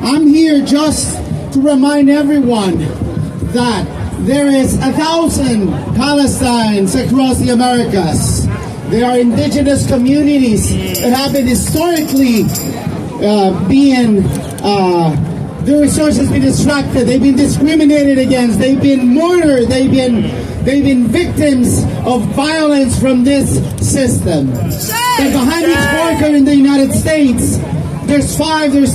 I'm here just to remind everyone that there is 1,000 Palestinians across the Americas. There are indigenous communities that have been historically their resources been extracted, they've been discriminated against, they've been murdered, they've been victims of violence from this system. And behind each worker in the United States, there's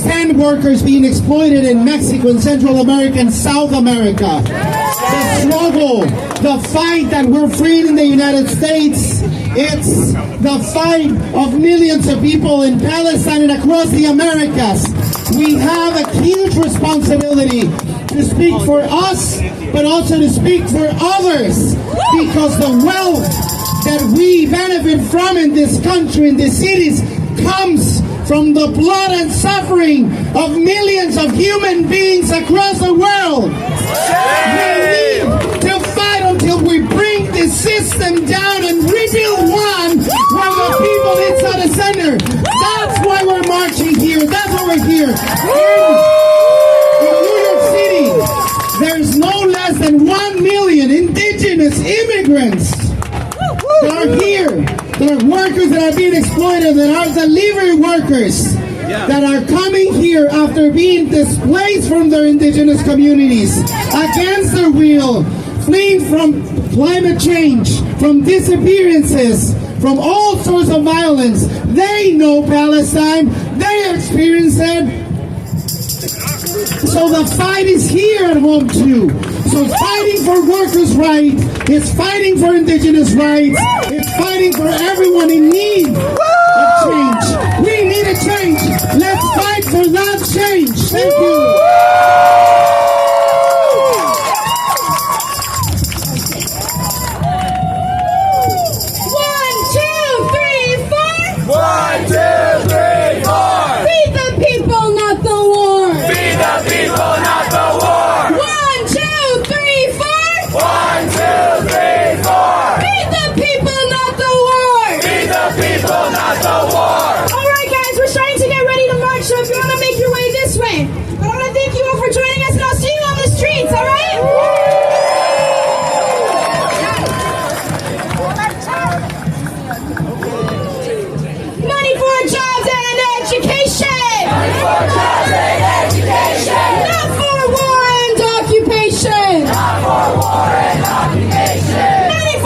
10 workers being exploited in Mexico, and Central America, and South America. The struggle, the fight that we're freeing in the United States, it's the fight of millions of people in Palestine and across the Americas. We have a huge responsibility to speak for us, but also to speak for others, because the wealth that we benefit from in this country, in these cities, comes from the blood and suffering of millions of human beings across the world. We need to fight until we bring this system down and rebuild one where the people inside the center. That's why we're marching here. That's why we're here. In New York City, there's no less than 1 million indigenous immigrants that are here. There are workers that are being exploited, that are delivery workers that are coming here after being displaced from their indigenous communities, against their will, fleeing from climate change, from disappearances, from all sorts of violence. They know Palestine. They experience it. So the fight is here at home too. So fighting for workers' rights, it's fighting for indigenous rights, it's fighting for everyone in need of change. We need a change. Let's fight for that change. Thank you. All right, guys, we're starting to get ready to march. So if you're